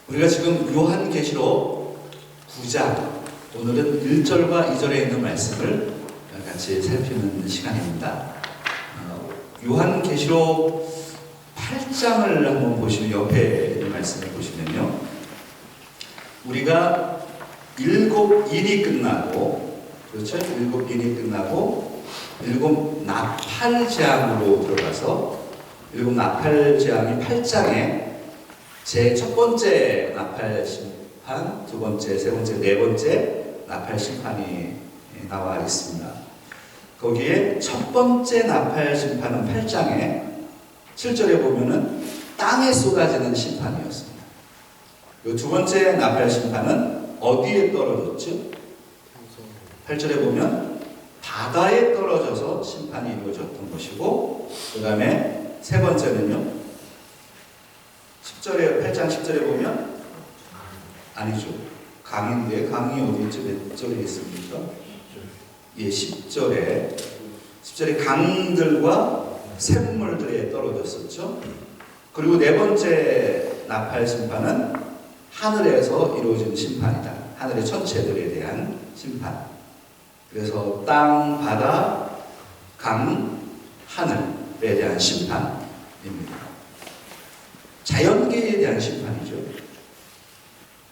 우리가 지금 요한계시록 9장, 오늘은 1절과 2절에 있는 말씀을 같이 살피는 시간입니다. 요한계시록 8장을 한번 보시면, 옆에 있는 말씀을 보시면요, 우리가 7일이 끝나고, 그렇죠? 7일이 끝나고 7 나팔재앙으로 들어가서 7 나팔재앙이 8장에 제 첫 번째 나팔 심판, 두 번째, 세 번째, 네 번째 나팔 심판이 나와 있습니다. 거기에 첫 번째 나팔 심판은 8장에 7절에 보면은 땅에 쏟아지는 심판이었습니다. 그 두 번째 나팔 심판은 어디에 떨어졌죠? 8절에 보면 바다에 떨어져서 심판이 이루어졌던 것이고, 그 다음에 세 번째는요, 10절에, 8장 10절에 보면, 아니죠, 강인데, 강이 어디 있죠? 몇 절에 있습니까? 예, 10절에 강들과 샘물들에 떨어졌었죠. 그리고 네 번째 나팔 심판은 하늘에서 이루어진 심판이다. 하늘의 천체들에 대한 심판. 그래서 땅, 바다, 강, 하늘에 대한 심판입니다. 자연계에 대한 심판이죠.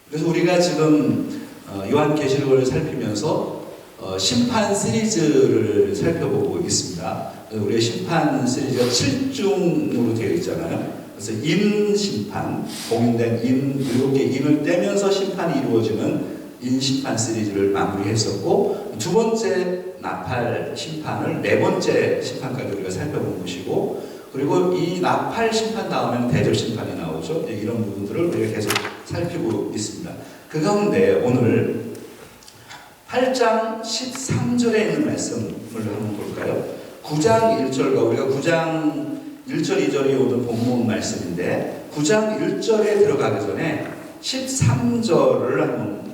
그래서 우리가 지금 요한계시록을 살피면서 심판 시리즈를 살펴보고 있습니다. 우리의 심판 시리즈가 7중으로 되어 있잖아요. 그래서 인심판, 공인된 인, 7개 인을 떼면서 심판이 이루어지는 인심판 시리즈를 마무리했었고, 두 번째 나팔 심판을 네 번째 심판까지 우리가 살펴본 것이고, 그리고 이 나팔 심판 다음에는 대절 심판이 나오죠. 이런 부분들을 우리가 계속 살피고 있습니다. 그 가운데 오늘 8장 13절에 있는 말씀을 한번 볼까요? 9장 1절과 우리가 9장 1절, 2절이 오늘 본문 말씀인데, 9장 1절에 들어가기 전에 13절을 한번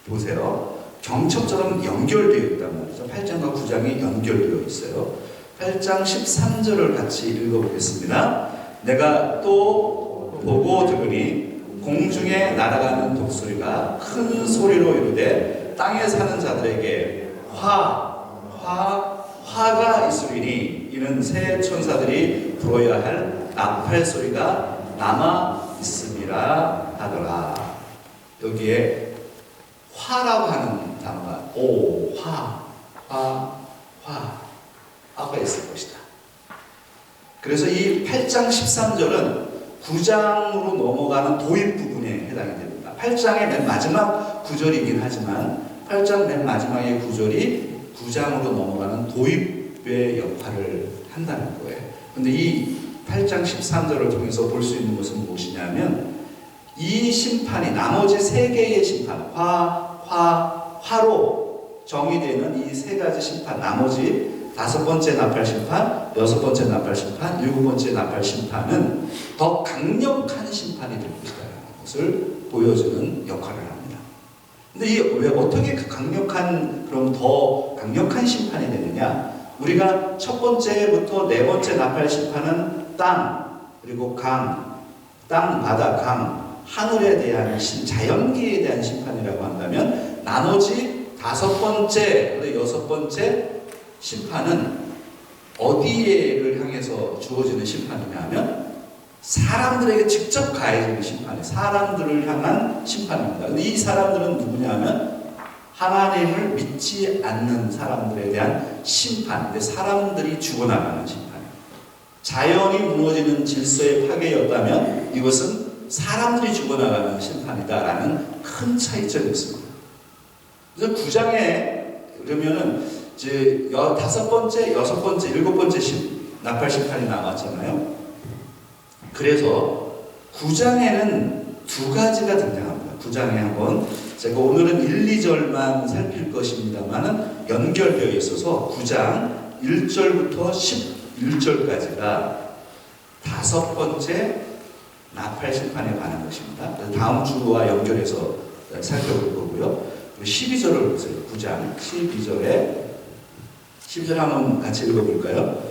보세요. 경첩처럼 연결되어 있단 말이죠. 8장과 9장이 연결되어 있어요. 8장 13절을 같이 읽어보겠습니다. 내가 또 보고 들으니 공중에 날아가는 독수리가 큰 소리로 이르되 땅에 사는 자들에게 화가 있으리니 이는 새 천사들이 불어야 할 나팔 소리가 남아 있음이라 하더라. 여기에 화라고 하는 단어가 화가 있을 것이다. 그래서 이 8장 13절은 9장으로 넘어가는 도입 부분에 해당이 됩니다. 8장의 맨 마지막 구절이긴 하지만 8장 맨 마지막의 구절이 9장으로 넘어가는 도입의 역할을 한다는 거예요. 그런데 이 8장 13절을 통해서 볼 수 있는 것은 무엇이냐면, 이 심판이 나머지 세 개의 심판, 화로 정의되는 이 세 가지 심판, 나머지 다섯 번째 나팔 심판, 여섯 번째 나팔 심판, 일곱 번째 나팔 심판은 더 강력한 심판이 될 것이라는 것을 보여주는 역할을 합니다. 근데 이게 왜 어떻게 그럼 더 강력한 심판이 되느냐? 우리가 첫 번째부터 네 번째 나팔 심판은 땅, 그리고 강, 땅, 바다, 강, 하늘에 대한 자연계에 대한 심판이라고 한다면, 나머지 다섯 번째, 여섯 번째 심판은 어디를 향해서 주어지는 심판이냐 하면 사람들에게 직접 가해지는 심판이에요. 사람들을 향한 심판입니다. 근데 이 사람들은 누구냐 하면 하나님을 믿지 않는 사람들에 대한 심판인데, 사람들이 죽어나가는 심판이에요. 자연이 무너지는 질서의 파괴였다면 이것은 사람들이 죽어나가는 심판이다라는 큰 차이점이 있습니다. 그래서 9장에 그러면은 이제 다섯 번째, 여섯 번째, 일곱 번째 나팔 심판이 나왔잖아요. 그래서 9장에는 두 가지가 등장합니다. 9장에 한번 제가 오늘은 1, 2절만 살필 것입니다만은 연결되어 있어서 9장 1절부터 11절까지가 다섯 번째 나팔 심판에 관한 것입니다. 다음 주와 연결해서 살펴볼 거고요. 12절을 보세요. 9장 12절에 한번 같이 읽어볼까요?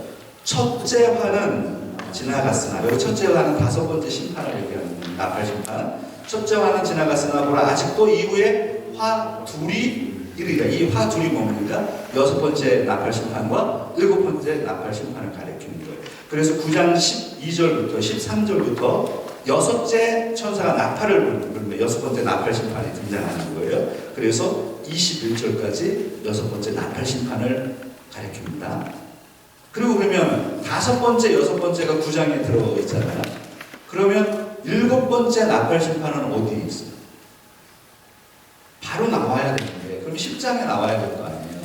첫째 화는 지나갔으나, 여기 첫째 화는 다섯 번째 심판을 얘기하는 나팔 심판. 첫째 화는 지나갔으나 보라 아직도 이후에 화 둘이 이르리라. 이 화 둘이 뭡니까? 여섯 번째 나팔 심판과 일곱 번째 나팔 심판을 가리키는 거예요. 그래서 9장 12절부터 13절부터 여섯째 천사가 나팔을 불며 여섯 번째 나팔 심판이 등장하는 거예요. 그래서 21절까지 여섯 번째 나팔 심판을 가리킵니다. 그리고 그러면 다섯 번째, 여섯 번째가 9장에 들어가 있잖아요. 그러면 일곱 번째 나팔 심판은 어디에 있어요? 바로 나와야 되는데, 그럼 10장에 나와야 될 거 아니에요.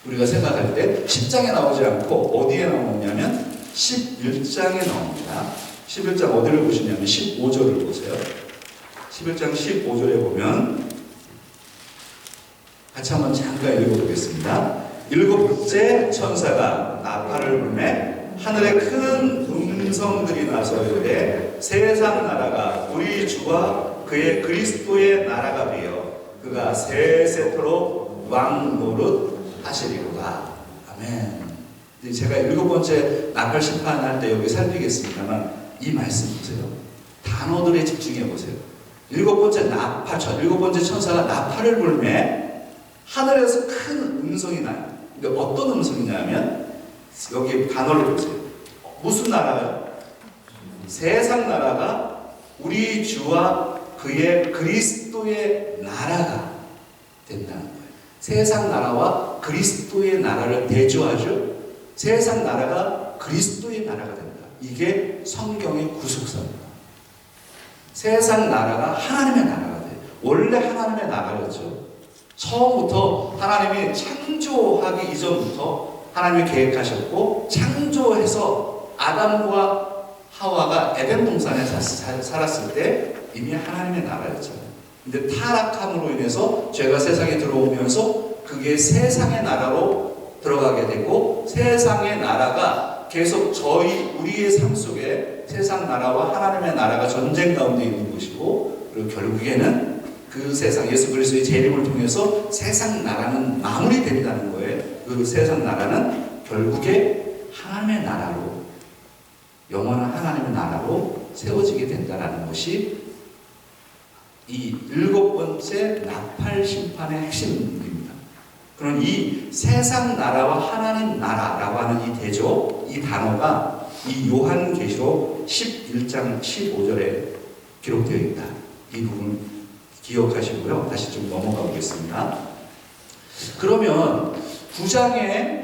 우리가 생각할 때 10장에 나오지 않고 어디에 나오냐면 11장에 나옵니다. 11장 어디를 보시냐면 15절을 보세요. 11장 15절에 보면 같이 한번 잠깐 읽어보겠습니다. 일곱째 천사가 나팔을 불매 하늘에 큰 음성들이 나서 이르되 세상 나라가 우리 주와 그의 그리스도의 나라가 되어 그가 세세토록 왕 노릇 하시리로다. 아멘. 제가 일곱 번째 나팔 심판할 때 여기 살피겠습니다만 이 말씀 보세요. 단어들에 집중해 보세요. 일곱 번째 천사가 나팔을 불매 하늘에서 큰 음성이 나요. 근데 어떤 음성이냐면 여기 단어를 보세요. 무슨 나라요? 세상 나라가 우리 주와 그의 그리스도의 나라가 된다는 거예요. 세상 나라와 그리스도의 나라를 대조하죠. 세상 나라가 그리스도의 나라가 된다. 이게 성경의 구속사입니다. 세상 나라가 하나님의 나라가 돼요. 원래 하나님의 나라였죠. 처음부터 하나님이 창조하기 이전부터 하나님이 계획하셨고 창조해서 아담과 하와가 에덴 동산에 살았을 때 이미 하나님의 나라였잖아요. 근데 타락함으로 인해서 죄가 세상에 들어오면서 그게 세상의 나라로 들어가게 되고 세상의 나라가 계속 우리의 삶 속에 세상 나라와 하나님의 나라가 전쟁 가운데 있는 것이고 그리고 결국에는 그 세상 예수 그리스도의 재림을 통해서 세상 나라는 마무리된다는 거예요. 그 세상 나라는 결국에 하나님의 나라로 영원한 하나님의 나라로 세워지게 된다는 것이 이 일곱 번째 나팔 심판의 핵심입니다. 그럼 이 세상 나라와 하나님 나라라고 하는 이 대조, 이 단어가 이 요한계시록 11장 15절에 기록되어 있다. 이 부분 기억하시고요. 다시 좀 넘어가 보겠습니다. 그러면 9장에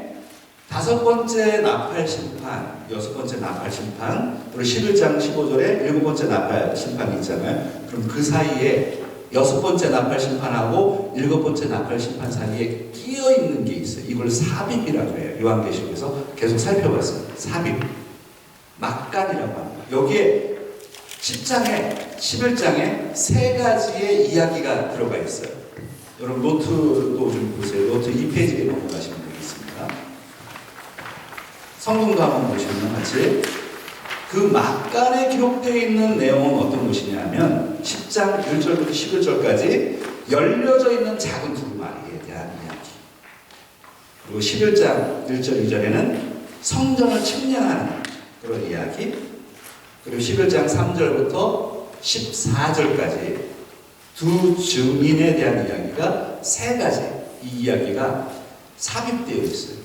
다섯 번째 나팔 심판, 여섯 번째 나팔 심판, 그리고 11장 15절에 일곱 번째 나팔 심판이 있잖아요. 그럼 그 사이에 여섯 번째 나팔 심판하고 일곱 번째 나팔 심판 사이에 끼어 있는 게 있어요. 이걸 삽입이라고 해요. 요한계시록에서 계속 살펴봤어요. 삽입, 막간이라고 합니다. 여기에 10장에 11장에 세 가지의 이야기가 들어가 있어요. 여러분 노트도 좀 보세요. 노트 2페이지에 넘어가시면 되겠습니다. 성경도 한번 보시면 같이 그 막간에 기록되어 있는 내용은 어떤 것이냐면 10장 1절부터 11절까지 열려져 있는 작은 두루마리에 대한 이야기, 그리고 11장 1절 2절에는 성전을 측량하는 그런 이야기, 그리고 11장 3절부터 14절까지 두 증인에 대한 이야기가 세 가지 이 이야기가 삽입되어 있어요.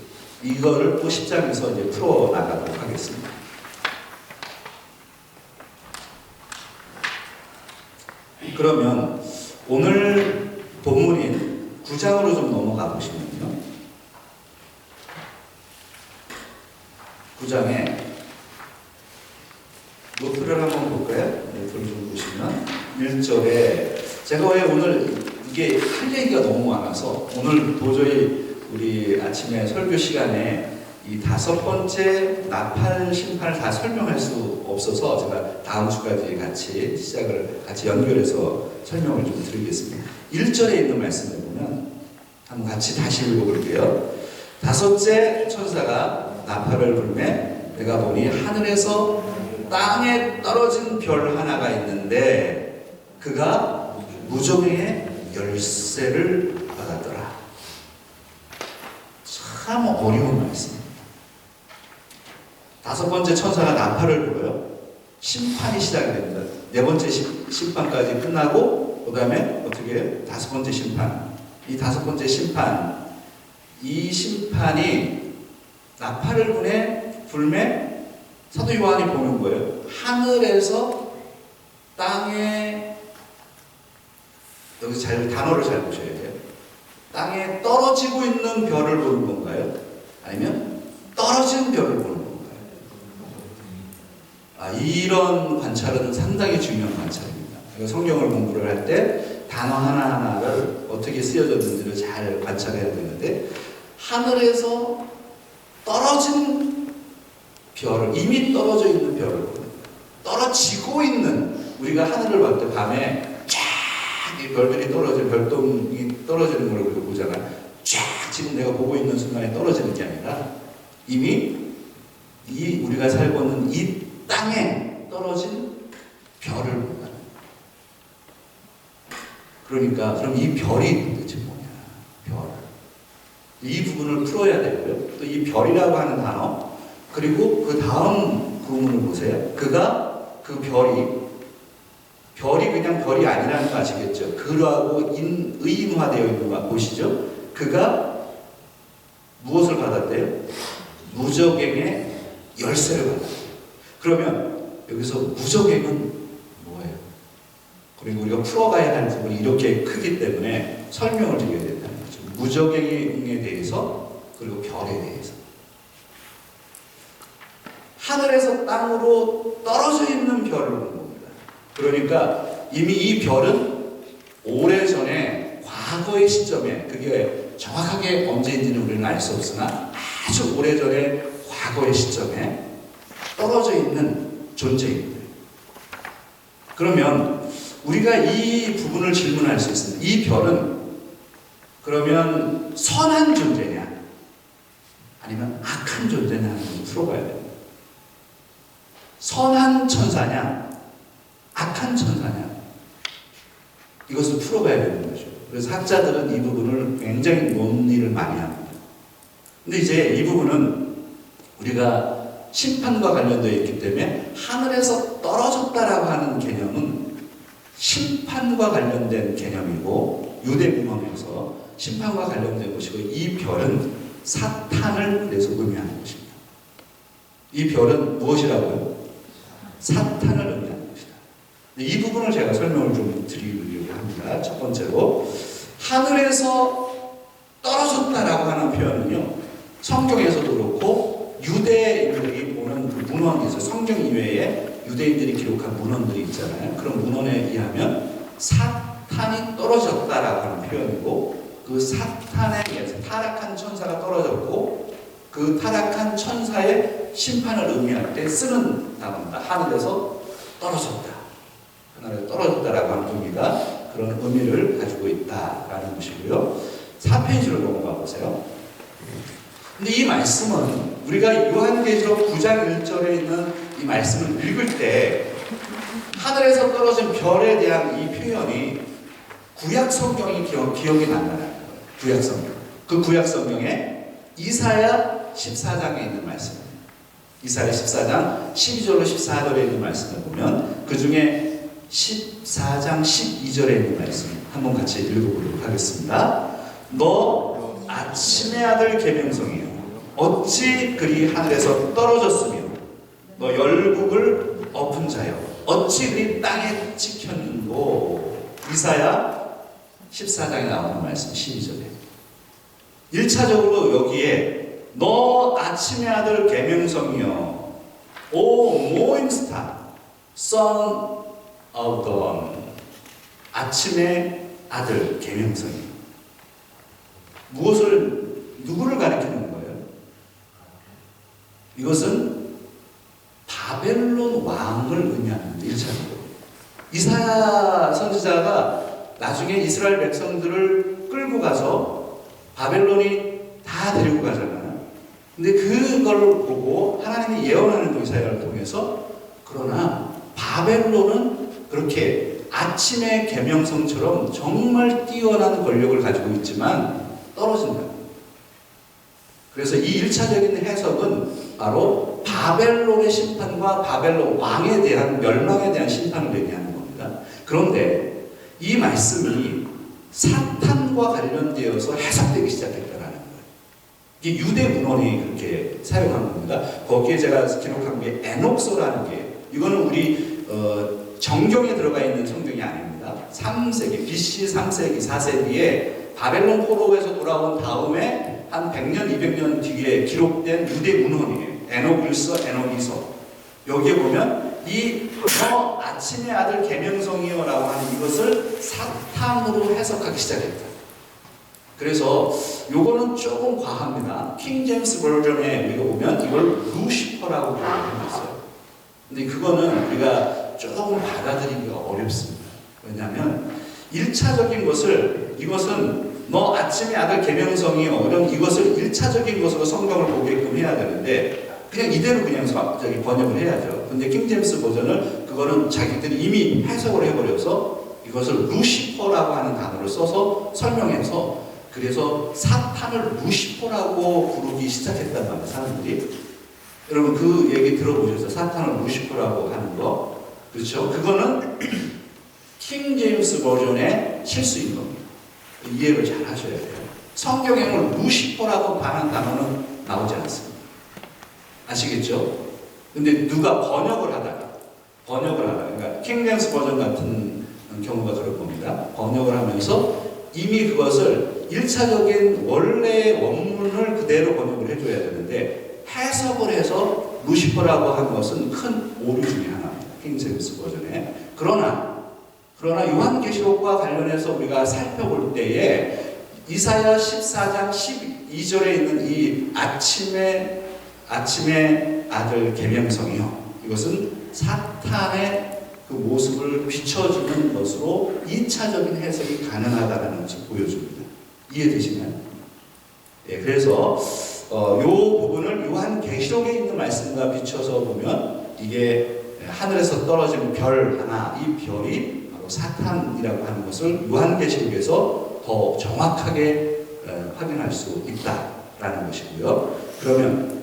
이거를 또 10장에서 이제 풀어나가도록 하겠습니다. 그러면 오늘 본문인 9장으로 좀 넘어가 보시면요. 9장에 노트를 한번 볼까요? 노트를 좀 보시면 1절에 제가 왜 오늘 이게 할 얘기가 너무 많아서 오늘 도저히 우리 아침에 설교 시간에 이 다섯 번째 나팔 심판을 다 설명할 수 없어서 제가 다음 주까지 같이 연결해서 설명을 좀 드리겠습니다. 1절에 있는 말씀을 보면 한번 같이 다시 읽어볼게요. 다섯째 천사가 나팔을 불매 내가 보니 하늘에서 땅에 떨어진 별 하나가 있는데 그가 무정의 열쇠를 받았더라. 참 어려운 말씀입니다. 다섯 번째 천사가 나팔을 불어요. 심판이 시작이 됩니다. 네 번째 심판까지 끝나고 그 다음에 어떻게 해요? 다섯 번째 심판. 이 다섯 번째 심판, 이 심판이 나팔을 불매 사도 요한이 보는 거예요. 하늘에서 땅에, 여기 단어를 잘 보셔야 돼요. 땅에 떨어지고 있는 별을 보는 건가요? 아니면 떨어진 별을 보는 건가요? 이런 관찰은 상당히 중요한 관찰입니다. 성경을 공부를 할 때 단어 하나하나를 어떻게 쓰여졌는지를 잘 관찰해야 되는데, 하늘에서 떨어진 별을, 이미 떨어져 있는 별을 보는 거예요. 떨어지고 있는, 우리가 하늘을 볼 때 밤에 쫙 이 별들이 떨어지는, 별똥이 떨어지는 걸 우리가 보잖아요. 쫙 지금 내가 보고 있는 순간에 떨어지는 게 아니라 이미 우리가 살고 있는 이 땅에 떨어진 별을 본다. 그러니까 그럼 이 별이 도대체 뭐냐? 별. 이 부분을 풀어야 되고요. 또 이 별이라고 하는 단어, 그리고 그 다음 구문을 보세요. 그 별이 그냥 별이 아니라는 거 아시겠죠? 그라고 의인화되어 있는 거 보시죠? 그가 무엇을 받았대요? 무적행의 열쇠를 받았대요. 그러면 여기서 무적행은 뭐예요? 그리고 우리가 풀어가야 하는 부분이 이렇게 크기 때문에 설명을 드려야 된다는 거죠. 무적행에 대해서, 그리고 별에 대해서. 하늘에서 땅으로 떨어져 있는 별을 보는 겁니다. 그러니까 이미 이 별은 오래전에, 과거의 시점에, 그게 정확하게 언제인지는 우리는 알 수 없으나 아주 오래전에 과거의 시점에 떨어져 있는 존재입니다. 그러면 우리가 이 부분을 질문할 수 있습니다. 이 별은 그러면 선한 존재냐 아니면 악한 존재냐 하는 걸 풀어봐야 됩니다. 선한 천사냐 악한 천사냐, 이것을 풀어봐야 되는 거죠. 그래서 학자들은 이 부분을 굉장히 논의를 많이 합니다. 근데 이제 이 부분은 우리가 심판과 관련되어 있기 때문에 하늘에서 떨어졌다라고 하는 개념은 심판과 관련된 개념이고, 유대 문헌에서 심판과 관련된 것이고, 이 별은 사탄을 그래서 의미하는 것입니다. 이 별은 무엇이라고요? 사탄을 의미하는 것이다. 이 부분을 제가 설명을 좀 드리려고 합니다. 첫 번째로, 하늘에서 떨어졌다라고 하는 표현은요, 성경에서도 그렇고 유대인들이 보는 그 문헌이 있어요. 성경 이외에 유대인들이 기록한 문헌들이 있잖아요. 그런 문헌에 의하면 사탄이 떨어졌다라고 하는 표현이고, 그 사탄에 의해서 타락한 천사가 떨어졌고, 그 타락한 천사의 심판을 의미할 때 쓰는 단어입니다. 하늘에서 떨어졌다. 하늘에서 떨어졌다라고 하는 의미가 그런 의미를 가지고 있다라는 것이고요. 4페이지로 넘어가 보세요. 근데 이 말씀은 우리가 요한계시록 9장 1절에 있는 이 말씀을 읽을 때 하늘에서 떨어진 별에 대한 이 표현이 구약 성경이 기억이 난다는 거예요. 구약 성경. 그 구약 성경에 이사야 14장에 있는 말씀입니다. 이사야 14장 12절로 14절에 있는 말씀을 보면 그 중에 14장 12절에 있는 말씀 한번 같이 읽어보도록 하겠습니다. 너 아침의 아들 계명성이여, 어찌 그리 하늘에서 떨어졌으며 너 열국을 엎은 자여, 어찌 그리 땅에 찍혔는고. 이사야 14장에 나오는 말씀 12절에 1차적으로 여기에 너 아침의 아들 계명성이여, 오 모닝 스타, son of dawn, 아침의 아들 계명성이 누구를 가리키는 거예요? 이것은 바벨론 왕을 의미하는데, 1차적으로 이사야 선지자가 나중에 이스라엘 백성들을 끌고 가서 바벨론이 다 데리고 가잖아요. 근데 그걸 보고 하나님이 예언하는 이사야를 통해서, 그러나 바벨론은 그렇게 아침의 계명성처럼 정말 뛰어난 권력을 가지고 있지만 떨어진다. 그래서 이 1차적인 해석은 바로 바벨론의 심판과 바벨론 왕에 대한 멸망에 대한 심판을 얘기하는 겁니다. 그런데 이 말씀이 사탄과 관련되어서 해석되기 시작했다라는 거예요. 이게 유대 문헌이 그렇게 사용한 겁니다. 거기에 제가 기록한 게 에녹서라는 게, 이거는 우리 정경에 들어가 있는 성경이 아닙니다. 3세기, BC 3세기, 4세기에 바벨론 포로에서 돌아온 다음에 한 100년, 200년 뒤에 기록된 유대 문헌이에요. 에녹일서, 에녹이서. 여기에 보면 너 아침의 아들 계명성이여라고 하는 이것을 사탄으로 해석하기 시작했다. 그래서 요거는 조금 과합니다. 킹 제임스 버전에 우리가 보면 이걸 루시퍼라고 표현했어요. 근데 그거는 우리가 조금 받아들이기가 어렵습니다. 왜냐하면 1차적인 것을, 이것은 너 아침의 아들 계명성이여, 이런 이것을 1차적인 것으로 성경을 보게끔 해야 되는데 그냥 이대로 그냥 번역을 해야죠. 근데 킹 제임스 버전은 그거는 자기들이 이미 해석을 해버려서 이것을 루시퍼라고 하는 단어를 써서 설명해서, 그래서 사탄을 루시퍼라고 부르기 시작했단 말이에요, 사람들이. 여러분 그 얘기 들어보셨어요? 사탄을 루시퍼라고 하는 거. 그렇죠? 그거는 킹 제임스 버전의 실수인 겁니다. 이해를 잘 하셔야 돼요. 성경에는 루시퍼라고 하는 단어는 나오지 않습니다. 아시겠죠? 근데 누가 번역을 하다가, 그러니까 킹 제임스 버전 같은 경우가 그럴 겁니다. 번역을 하면서 이미 그것을 1차적인 원래 원문을 그대로 번역을 해줘야 되는데 해석을 해서 루시퍼라고 한 것은 큰 오류 중에 하나입니다. 킹 제임스 버전에. 그러나 요한계시록과 관련해서 우리가 살펴볼 때에 이사야 14장 12절에 있는 이 아침의 아들 계명성이요, 이것은 사탄의 그 모습을 비춰주는 것으로 2차적인 해석이 가능하다는 것을 보여줍니다. 이해되시나요? 예, 그래서 요 부분을 요한계시록에 있는 말씀과 비춰서 보면 이게 하늘에서 떨어진 별 하나, 이 별이 바로 사탄이라고 하는 것을 요한계시록에서 더 정확하게 확인할 수 있다라는 것이고요. 그러면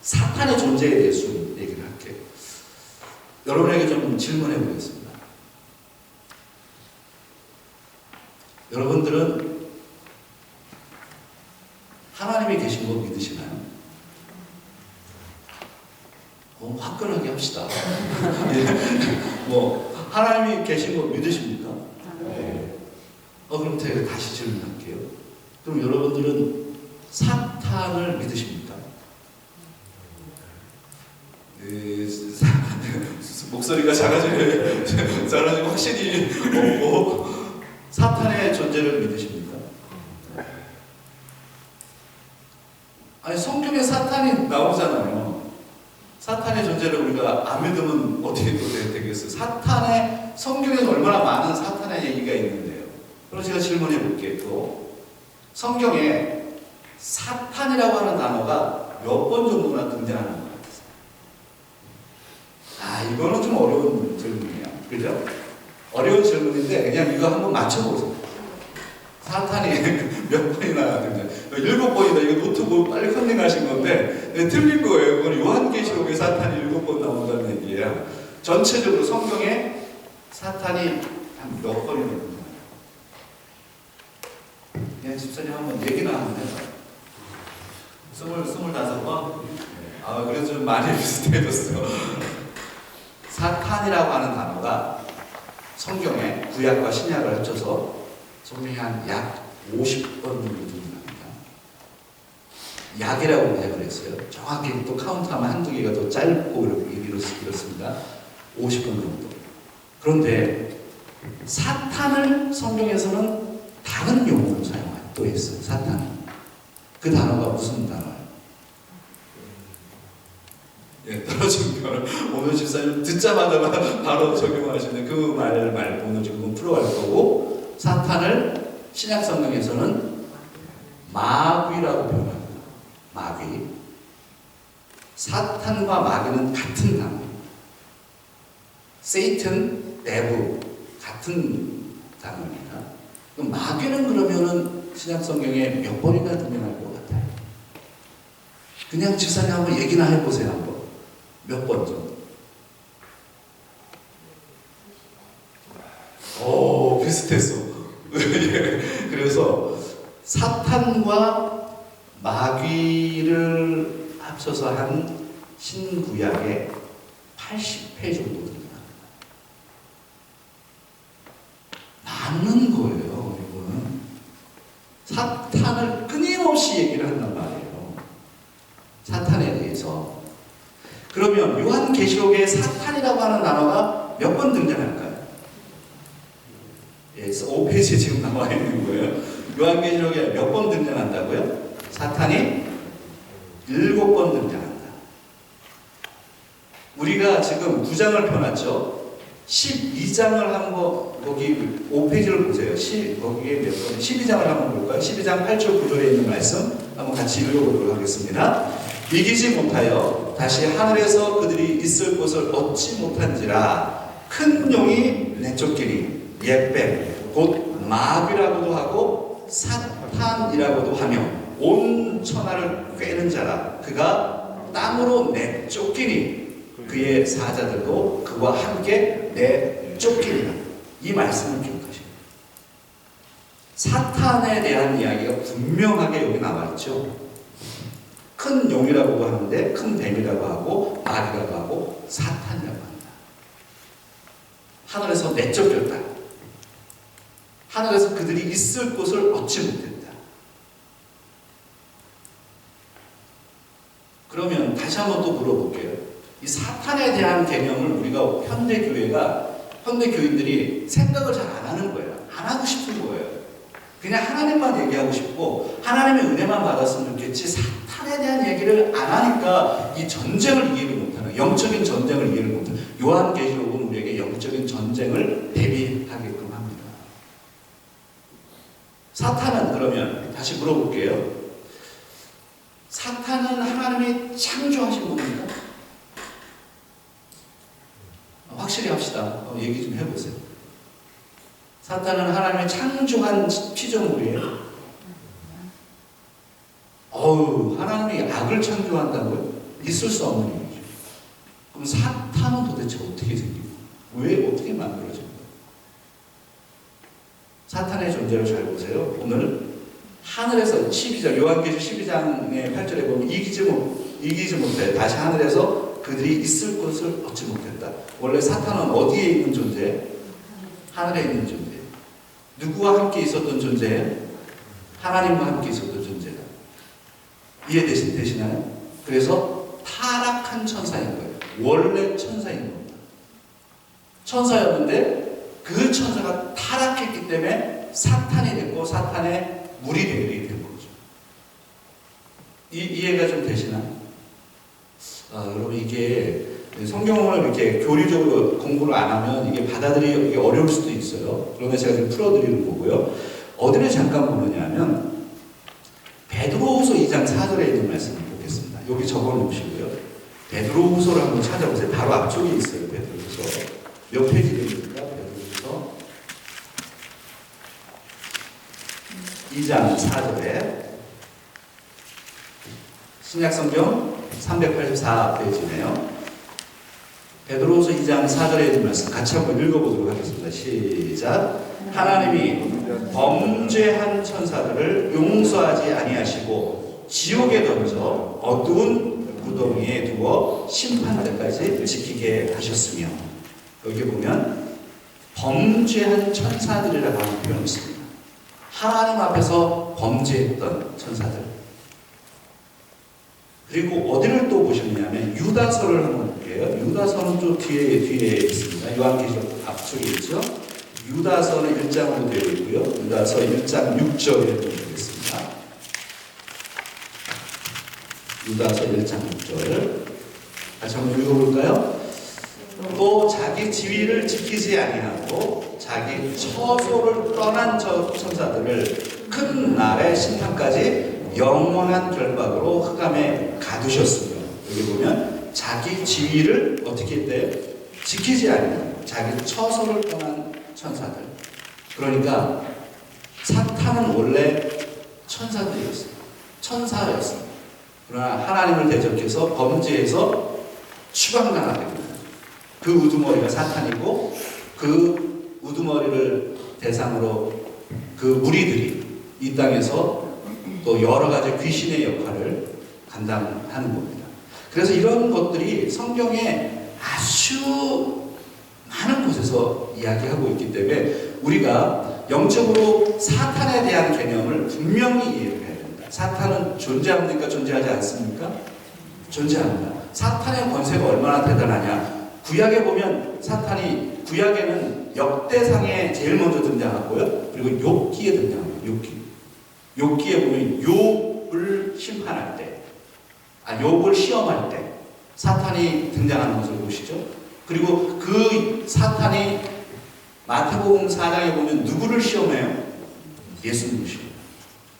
사탄의 존재에 대해서 좀 얘기를 할게요. 여러분에게 좀 질문해 보겠습니다. 여러분들은 하나님이 계신 거 믿으시나요? 화끈하게 합시다. 하나님이 계신 거 믿으십니까? 네. 그럼 제가 다시 질문할게요. 그럼 여러분들은 사탄을 믿으십니까? 목소리가 작아지고 확신이 없고, 사탄의 존재를 믿으십니까? 아니, 성경에 사탄이 나오잖아요. 사탄의 존재를 우리가 안 믿으면 어떻게 또 되겠어요? 성경에서 얼마나 많은 사탄의 얘기가 있는데요. 그럼 제가 질문해 볼게요. 또 성경에 사탄이라고 하는 단어가 몇 번 정도나 등장하는 것 같아요? 이거는 좀 어려운 질문이에요. 그죠? 어려운 질문인데 그냥 이거 한번 맞춰보세요. 사탄이 몇 번이나 등장? 7번이다. 이거 노트북 빨리 컨닝하신 건데 틀린 거예요. 그건 요한계시록에 사탄이 7번 나온다는 얘기예요. 전체적으로 성경에 사탄이 한 몇 번이나 등장해요? 그냥 집사님 한번 얘기나 한번 해봐요. 25번? 그래서 좀 많이 비슷해졌어요. 사탄이라고 하는 단어가 성경에 구약과 신약을 합쳐서 성경에 한 약 50번 정도 등장합니다. 약이라고 해석을 했어요. 정확히 또 카운트하면 한두 개가 더 짧고 이렇습니다. 50번 정도. 그런데 사탄을 성경에서는 다른 용어로 또 했어요. 사탄. 그 단어가 무슨 단어예요? 떨어진 별. 오늘 집사님 듣자마자 바로 적용하시는 그 말을 오늘 지금 풀어갈 거고, 사탄을 신약 성경에서는 마귀라고 표현합니다. 마귀. 사탄과 마귀는 같은 단어입니다. 세이튼, 데브 같은 단어입니다. 그럼 마귀는 그러면은 신약 성경에 몇 번이나 등장할 것 같아요? 그냥 집사님 한번 얘기나 해보세요. 한번. 몇 번 정도? 오, 비슷했어. 예. 그래서 사탄과 마귀를 합쳐서 한 신구약의 80회 정도 됩니다. 맞는 거예요, 이거는. 사탄을 끊임없이 얘기를 한단 말이에요. 사탄에 대해서. 그러면 요한계시록에 사탄이라고 하는 단어가 몇 번 등장할까요? 예, 5페이지에 지금 나와 있는 거예요. 요한계시록에 몇 번 등장한다고요? 사탄이 7번 등장한다. 우리가 지금 9장을 펴놨죠? 12장을 한번 거기 5페이지를 보세요. 거기에 몇 번? 12장을 한번 볼까요? 12장 8절 9절에 있는 말씀 한번 같이 읽어보도록 하겠습니다. 이기지 못하여 다시 하늘에서 그들이 있을 곳을 얻지 못한지라 큰 용이 내쫓기니 옛뱀 곧 마귀라고도 하고 사탄이라고도 하며 온 천하를 꿰는 자라 그가 땅으로 내쫓기니 그의 사자들도 그와 함께 내쫓기니라. 이 말씀을 기억하시고 사탄에 대한 이야기가 분명하게 여기 나와 있죠. 큰 용이라고도 하는데 큰 뱀이라고 하고 마귀라고 하고 사탄이라고 합니다. 하늘에서 내쫓겼다. 하늘에서 그들이 있을 곳을 얻지 못했다. 그러면 다시 한번 또 물어볼게요. 이 사탄에 대한 개념을 우리가 현대 교인들이 생각을 잘 안 하는 거예요. 안 하고 싶은 거예요. 그냥 하나님만 얘기하고 싶고 하나님의 은혜만 받았으면 좋겠지 사탄에 대한 얘기를 안 하니까 이 전쟁을 이해를 못하는, 영적인 전쟁을 이해를 못하는, 요한계시록은 우리에게 영적인 전쟁을 대비하게끔 합니다. 사탄은 그러면 다시 물어볼게요. 사탄은 하나님이 창조하신 겁니까? 확실히 합시다. 얘기 좀 해보세요. 사탄은 하나님의 창조한 피조물이에요. 하나님이 악을 창조한다고요? 있을 수 없는 일이죠. 그럼 사탄은 도대체 어떻게 생기고 왜 어떻게 만들어진 거예요? 사탄의 존재를 잘 보세요. 오늘 하늘에서 12장 요한계시록 12장의 8절에 보면 이기지 못해 다시 하늘에서 그들이 있을 곳을 얻지 못했다. 원래 사탄은 어디에 있는 존재예요? 하늘에 있는 존재예요. 누구와 함께 있었던 존재예요? 하나님과 함께 있었던 존재다. 이해되시나요? 그래서 타락한 천사인 거예요. 원래 천사인 겁니다. 천사였는데 그 천사가 타락했기 때문에 사탄이 됐고 사탄의 물이 되게 된 거죠. 이해가 좀 되시나요? 여러분 이게 성경을 이렇게 교리적으로 공부를 안 하면 이게 받아들이기 어려울 수도 있어요. 그러면 제가 좀 풀어드리는 거고요. 어디를 잠깐 보느냐면 베드로후서 2장 4절에 있는 말씀을 보겠습니다. 여기 적어놓으시고요. 베드로후서를 한번 찾아보세요. 바로 앞쪽에 있어요. 베드로후서 몇 페이지입니까? 베드로후서 2장 4절에 신약성경 384페이지네요. 베드로후서 2장 4절에 있는 말씀 같이 한번 읽어보도록 하겠습니다. 시작. 하나님이 범죄한 천사들을 용서하지 아니하시고 지옥에 던져 어두운 구덩이에 두어 심판날까지 지키게 하셨으며 여기 보면 범죄한 천사들이라고 하는 표현이 있습니다. 하나님 앞에서 범죄했던 천사들. 그리고 어디를 또 보셨냐면 유다서를 한번 볼게요. 유다서는 좀 뒤에 있습니다. 요한계시록 앞쪽에 있죠. 유다서는 1장으로 되어 있고요. 유다서 1장 6절에 보겠습니다. 유다서 1장 6절 같이 한번 읽어볼까요? 또 자기 지위를 지키지 아니하고 자기 처소를 떠난 천사들을 큰 날의 심판까지 영원한 결박으로 흑암에 가두셨으며 여기 보면 자기 지위를 어떻게 했대요? 지키지 아니하고 자기 처소를 떠난 천사들. 그러니까 사탄은 원래 천사들이었어요. 천사였어요. 그러나 하나님을 대적해서 범죄해서 추방당하게 됩니다. 그 우두머리가 사탄이고 그 우두머리를 대상으로 그 무리들이 이 땅에서 또 여러 가지 귀신의 역할을 감당하는 겁니다. 그래서 이런 것들이 성경에 아주 많은 곳에서 이야기하고 있기 때문에 우리가 영적으로 사탄에 대한 개념을 분명히 이해를 해야 됩니다. 사탄은 존재합니까? 존재하지 않습니까? 존재합니다. 사탄의 권세가 얼마나 대단하냐. 구약에 보면 사탄이, 구약에는 역대상에 제일 먼저 등장하고요. 그리고 욥기에 등장합니다. 욥기에 보면 욥을 심판할 때, 욥을 시험할 때 사탄이 등장하는 것을 보시죠. 그리고 그 사탄이 마태복음 4장에 보면 누구를 시험해요? 예수님을 시험해요.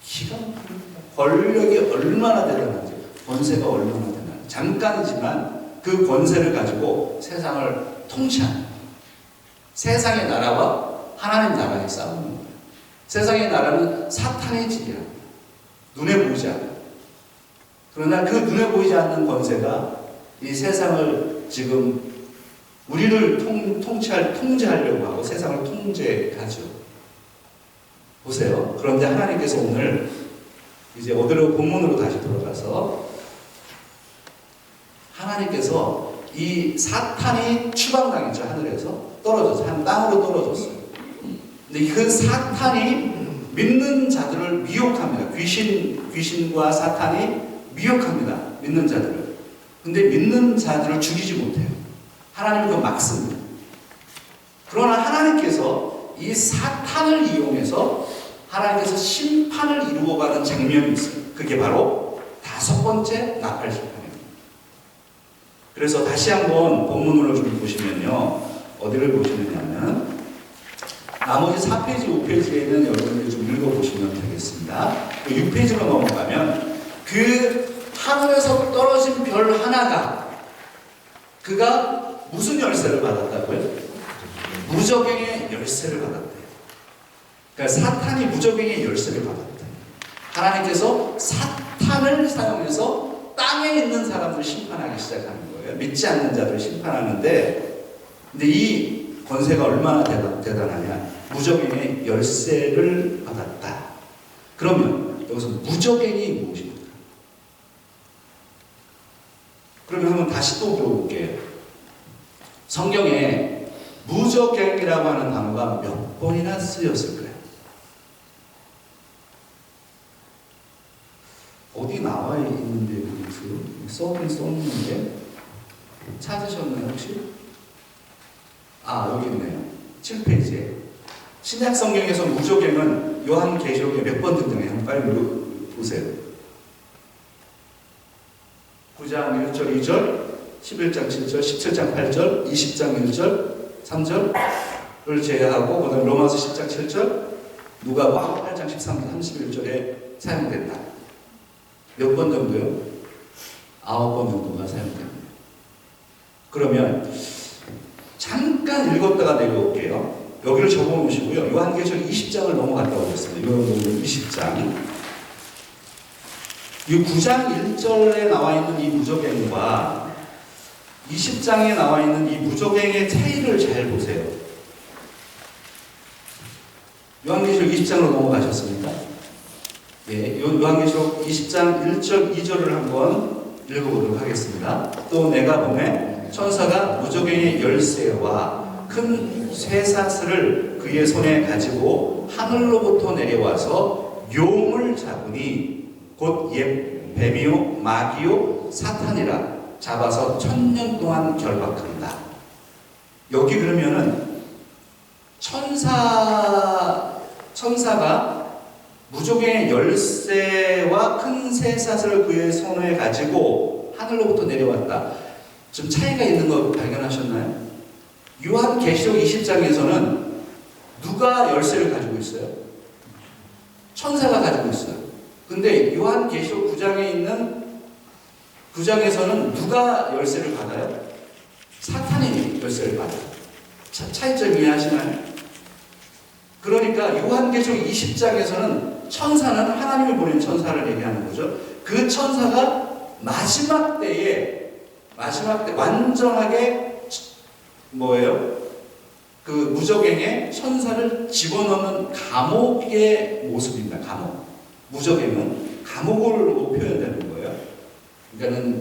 기가 막힙니다. 권력이 얼마나 대단한지, 권세가 얼마나 대단한지. 잠깐이지만 그 권세를 가지고 세상을 통치합니다. 세상의 나라와 하나님 나라의 싸움인 거예요. 세상의 나라는 사탄의 집이랍니다. 눈에 보이지 않아요. 그러나 그 눈에 보이지 않는 권세가 이 세상을 지금 우리를 통제하려고 하고 세상을 통제하죠. 보세요. 그런데 하나님께서 오늘 이제 어디로 본문으로 다시 돌아가서 하나님께서 이 사탄이 추방당했죠. 하늘에서 떨어져서 한 땅으로 떨어졌어요. 근데 그 사탄이 믿는 자들을 미혹합니다. 귀신과 사탄이 미혹합니다. 믿는 자들을. 근데 믿는 자들을 죽이지 못해요. 하나님은 그거 막습니다. 그러나 하나님께서 이 사탄을 이용해서 하나님께서 심판을 이루어가는 장면이 있어요. 그게 바로 5번째 나팔 심판입니다. 그래서 다시 한번 본문으로 좀 보시면요. 어디를 보시느냐면 나머지 4페이지, 5페이지에는 여러분들이 좀 읽어보시면 되겠습니다. 6페이지로 넘어가면 그 하늘에서 떨어진 별 하나가 그가 무슨 열쇠를 받았다고요? 무저갱의 열쇠를 받았대요. 그러니까 사탄이 무저갱의 열쇠를 받았대요. 하나님께서 사탄을 사용해서 땅에 있는 사람들을 심판하기 시작하는 거예요. 믿지 않는 자들을 심판하는데, 근데 이 권세가 얼마나 대단하냐. 무저갱의 열쇠를 받았다. 그러면 여기서 무저갱이 무엇입니까? 그러면 한번 다시 또 물어볼게요. 성경에 무저갱이라고 하는 단어가 몇 번이나 쓰였을까요? 어디 나와 있는데 써긴 썼는데 찾으셨나요 혹시? 여기 있네요. 7페이지에 신약 성경에서 무저갱은 요한계시록에 몇 번 등장해요? 한번 빨리 보세요. 9장 1절 2절 11장 7절 17장 8절 20장 1절 3절을 제외하고 그다음 로마서 10장 7절 누가복음 8장 13절 31절에 사용된다. 몇 번 정도요? 9번 정도가 사용됩니다. 그러면 잠깐 읽었다가 내려올게요. 여기를 적어놓으시고요. 요한계시록 20장을 넘어갔다 오겠습니다. 요한계시록 20장. 이 9장 1절에 나와 있는 이 무저갱과 20장에 나와 있는 이 무저갱의 차이를 잘 보세요. 요한계시록 20장으로 넘어가셨습니까? 예, 요한계시록 20장 1절 2절을 한번 읽어보도록 하겠습니다. 또 내가 보매 천사가 무저갱의 열쇠와 큰 쇠사슬을 그의 손에 가지고 하늘로부터 내려와서 용을 잡으니 곧 옛 뱀이요 마귀요 사탄이라 잡아서 1000년 동안 결박한다. 여기 그러면은 천사가 무저갱의 열쇠와 큰 쇠사슬을 그의 손에 가지고 하늘로부터 내려왔다. 좀 차이가 있는 거 발견하셨나요? 요한계시록 20장에서는 누가 열쇠를 가지고 있어요? 천사가 가지고 있어요. 근데 요한계시록 9장에 있는 9장에서는 누가 열쇠를 받아요? 사탄이 열쇠를 받아요. 차이점 이해하시나요? 그러니까 요한계시록 20장에서는 천사는 하나님이 보낸 천사를 얘기하는 거죠. 그 천사가 마지막 때에 마지막 때 완전하게 뭐예요? 그 무적행에 천사를 집어넣는 감옥의 모습입니다. 감옥. 무적행은 감옥으로 표현되는 거예요.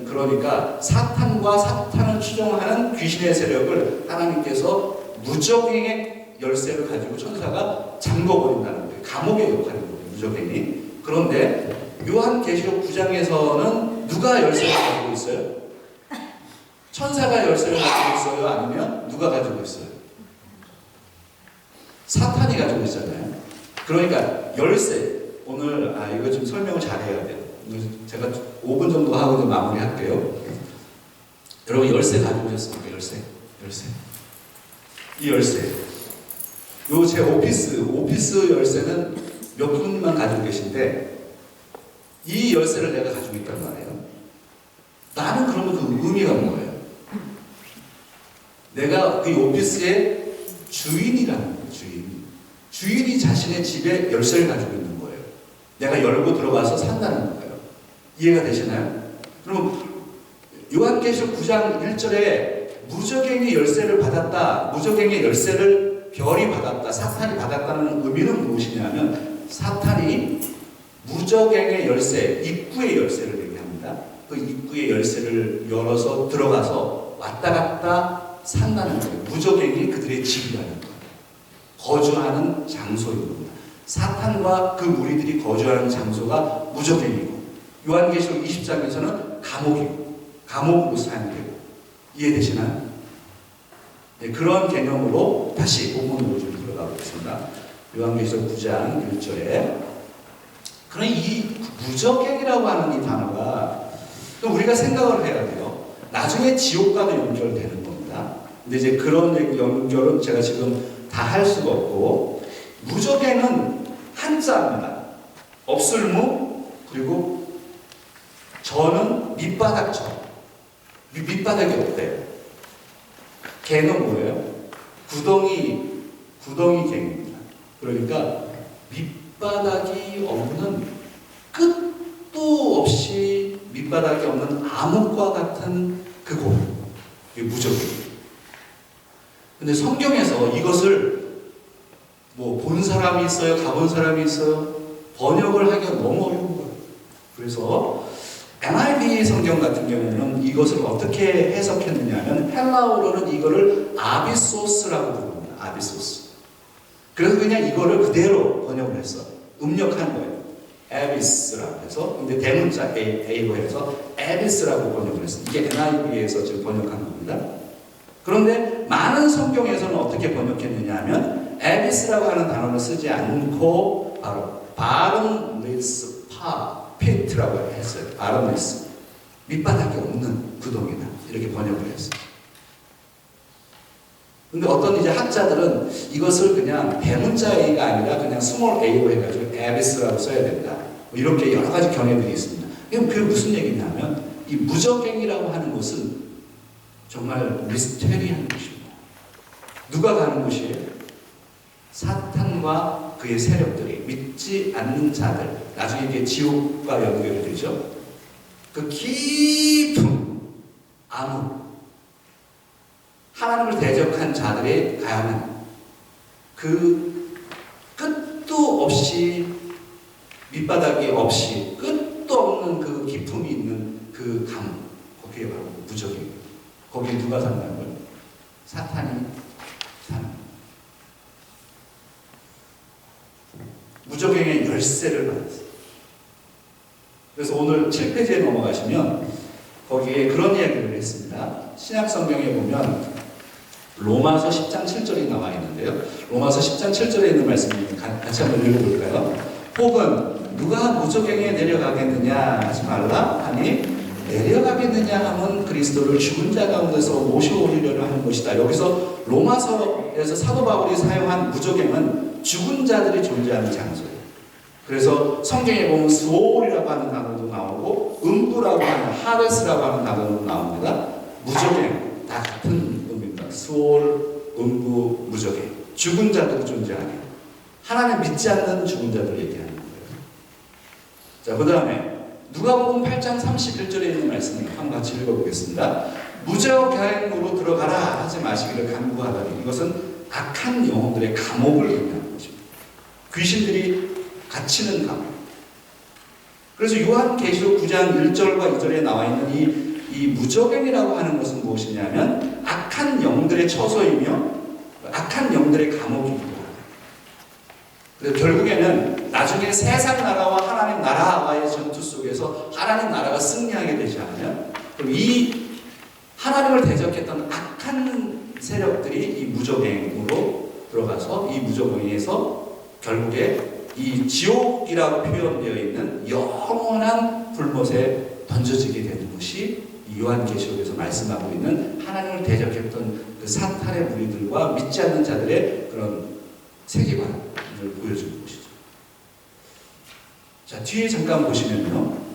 그러니까 사탄과 사탄을 추종하는 귀신의 세력을 하나님께서 무적행의 열쇠를 가지고 천사가 잠궈버린다는 거예요. 감옥의 역할인 거예요. 무적행이. 그런데 요한계시록 9장에서는 누가 열쇠를 가지고 있어요? 천사가 열쇠를 가지고 있어요? 아니면 누가 가지고 있어요? 사탄이 가지고 있잖아요. 그러니까 열쇠. 오늘 이거 좀 설명을 잘해야 돼요. 제가 5분 정도 하고 좀 마무리할게요. 여러분 열쇠 가지고 오셨습니까? 열쇠. 이 열쇠. 요 제 오피스 열쇠는 몇 분만 가지고 계신데 이 열쇠를 내가 가지고 있단 말이에요. 나는 그러면 그 의미가 뭐예요? 내가 그 오피스의 주인이라는 거예요. 주인이 자신의 집에 열쇠를 가지고 있는 거예요. 내가 열고 들어가서 산다는 거예요. 이해가 되시나요? 그럼 요한계시록 9장 1절에 무적행의 열쇠를 받았다. 무적행의 열쇠를 별이 받았다. 사탄이 받았다는 의미는 무엇이냐면 사탄이 무적행의 열쇠, 입구의 열쇠를 얘기합니다. 그 입구의 열쇠를 열어서 들어가서 왔다 갔다 산다는 거예요. 무적행이 그들의 집이라는 거예요. 거주하는 장소인 겁니다. 사탄과 그 무리들이 거주하는 장소가 무적행이고 요한계시록 20장에서는 감옥이고 감옥으로 사용되고 이해되시나요? 네, 그런 개념으로 다시 본문으로 좀 들어가 보겠습니다. 요한계시록 9장 1절에 그럼 이 무적행이라고 하는 이 단어가 우리가 생각을 해야 돼요. 나중에 지옥과도 연결되는 겁니다. 근데 이제 그런 연결은 제가 지금 다 할 수가 없고 무적행은 한자입니다. 없을무 그리고 저는 밑바닥처럼 밑바닥이 없대요. 개는 뭐예요? 구덩이 개입니다. 그러니까 밑바닥이 없는 끝도 없이 밑바닥이 없는 암흑과 같은 그 곳. 이게 무적이에요. 근데 성경에서 이것을 뭐 본 사람이 있어요? 가본 사람이 있어요? 번역을 하기가 너무 어려운 거예요. 그래서 NIV 성경 같은 경우는 이것을 어떻게 해석했느냐면 헬라어로는 이거를 아비소스라고 부릅니다. 아비소스. 그래서 그냥 이거를 그대로 번역을 했어요. 음력한 거예요. 에비스라고 해서 근데 대문자 A로 해서 에비스라고 번역을 했어요. 이게 NIV에서 지금 번역한 겁니다. 그런데 많은 성경에서는 어떻게 번역했느냐 하면 에비스라고 하는 단어를 쓰지 않고 바로 바름리스 피트라고 했어요. 바름리스 밑바닥이 없는 구덩이다 이렇게 번역을 했어요. 근데 어떤 이제 학자들은 이것을 그냥 대문자 A가 아니라 그냥 스몰 A로 해가지고 에비스라고 써야 된다. 뭐 이렇게 여러 가지 견해들이 있습니다. 그럼 그게 무슨 얘기냐면 이 무적행이라고 하는 것은 정말 미스테리한 곳입니다. 누가 가는 곳이에요? 사탄과 그의 세력들이 믿지 않는 자들, 나중에 이게 지옥과 연결이 되죠. 그 깊은 암흑, 하나님을 대적한 자들의 가야만 그 끝도 없이 밑바닥이 없이 끝도 없는 그 깊음이 있는 그 강, 거기에 바로 무적입니다. 거기에 누가 산다는 거예요? 사탄이 사는 무적행의 열쇠를 받았어요. 그래서 오늘 7페이지에 넘어가시면 거기에 그런 이야기를 했습니다. 신약성경에 보면 로마서 10장 7절이 나와 있는데요. 로마서 10장 7절에 있는 말씀을 같이 한번 읽어볼까요? 혹은 누가 무적행에 내려가겠느냐 하지 말라 하니 내려가겠느냐 하면 그리스도를 죽은 자 가운데서 모셔오리려고 하는 것이다. 여기서 로마서에서 사도 바울이 사용한 무적행은 죽은 자들이 존재하는 장소예요. 그래서 성경에 보면 스올이라고 하는 단어도 나오고 음부라고 하는 하데스라고 하는 단어도 나옵니다. 무적행 다 같은 의미입니다. 스올, 음부, 무적행. 죽은 자들이 존재하게. 하나님 믿지 않는 죽은 자들 얘기하는 거예요. 자, 그 다음에 누가복음 8장 31절에 있는 말씀을 한번 같이 읽어보겠습니다. 무저갱으로 들어가라 하지 마시기를 간구하더니 이것은 악한 영혼들의 감옥을 의미하는 것입니다. 귀신들이 갇히는 감옥. 그래서 요한계시록 9장 1절과 2절에 나와 있는 이 무저갱이라고 하는 것은 무엇이냐면 악한 영들의 처소이며 악한 영들의 감옥이기도 합니다. 그래서 결국에는 나중에 세상 나라와 하나님 나라와의 전투 속에서 하나님 나라가 승리하게 되지 않으면 그럼 이 하나님을 대적했던 악한 세력들이 이 무저갱으로 들어가서 이 무저갱에서 결국에 이 지옥이라고 표현되어 있는 영원한 불못에 던져지게 되는 것이 이 요한계시록에서 말씀하고 있는 하나님을 대적했던 그 사탄의 무리들과 믿지 않는 자들의 그런 세계관을 보여주는 것이죠. 자, 뒤에 잠깐 보시면요.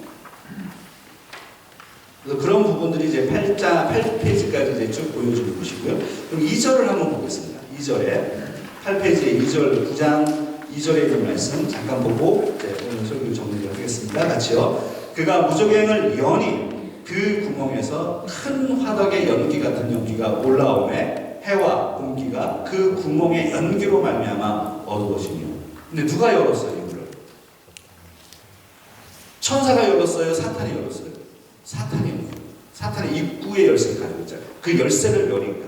그런 부분들이 이제 8페이지까지 이제 쭉 보여주는 것이고요. 그럼 2절을 한번 보겠습니다. 2절에 8페이지에 2절 9장 2절에 있는 말씀 잠깐 보고 이제 오늘 설교 정리를 하겠습니다. 같이요. 그가 무저갱을 여니 그 구멍에서 큰 화덕의 연기 같은 연기가 올라오매 해와 공기가 그 구멍의 연기로 말미암아 어두워지며. 근데 누가 열었어요 이거를? 천사가 열었어요? 사탄이 열었어요? 사탄이 열었어요. 사탄의 입구의 열쇠를 가지고 있잖아요. 그 열쇠를 여니까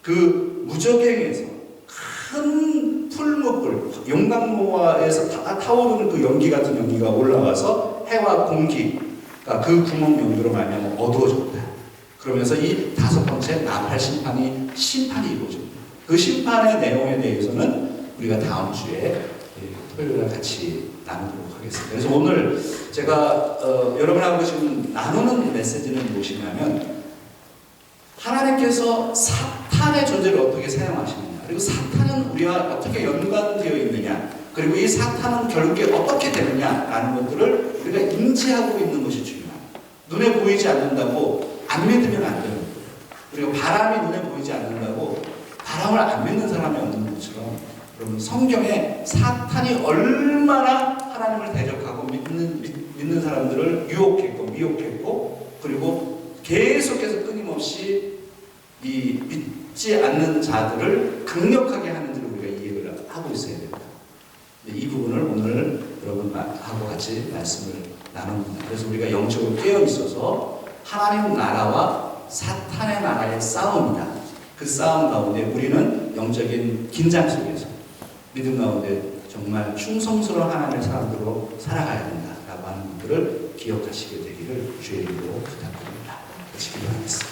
그 무저갱에서 큰 풀무불, 용광로에서 타오르는 그 연기 같은 연기가 올라와서 해와 공기가 그 구멍 연기로 말미암아 어두워졌다. 그러면서 이 5번째 나팔 심판이 이루어집니다. 그 심판의 내용에 대해서는 우리가 다음 주에 토요일에 같이 나누도록 하겠습니다. 그래서 오늘 제가 여러분하고 지금 나누는 메시지는 무엇이냐면 하나님께서 사탄의 존재를 어떻게 사용하시느냐, 그리고 사탄은 우리와 어떻게 연관되어 있느냐, 그리고 이 사탄은 결국에 어떻게 되느냐라는 것들을 우리가 인지하고 있는 것이 중요합니다. 눈에 보이지 않는다고 안 믿으면 안 되는 거예요. 그리고 바람이 눈에 보이지 않는다고 바람을 안 믿는 사람이 없는 것처럼 여러분 성경에 사탄이 얼마나 하나님을 대적하고 믿는 사람들을 유혹했고 미혹했고 그리고 계속해서 끊임없이 이 믿지 않는 자들을 강력하게 하는지를 우리가 이해를 하고 있어야 됩니다. 이 부분을 오늘 여러분하고 같이 말씀을 나눕니다. 그래서 우리가 영적으로 깨어 있어서 하나님 나라와 사탄의 나라의 싸움이다. 그 싸움 가운데 우리는 영적인 긴장 속에서 믿음 가운데 정말 충성스러운 하나님의 사람들로 살아가야 된다라고 하는 것들을 기억하시게 되기를 주의 이름으로 부탁드립니다. 같이 기도하겠습니다.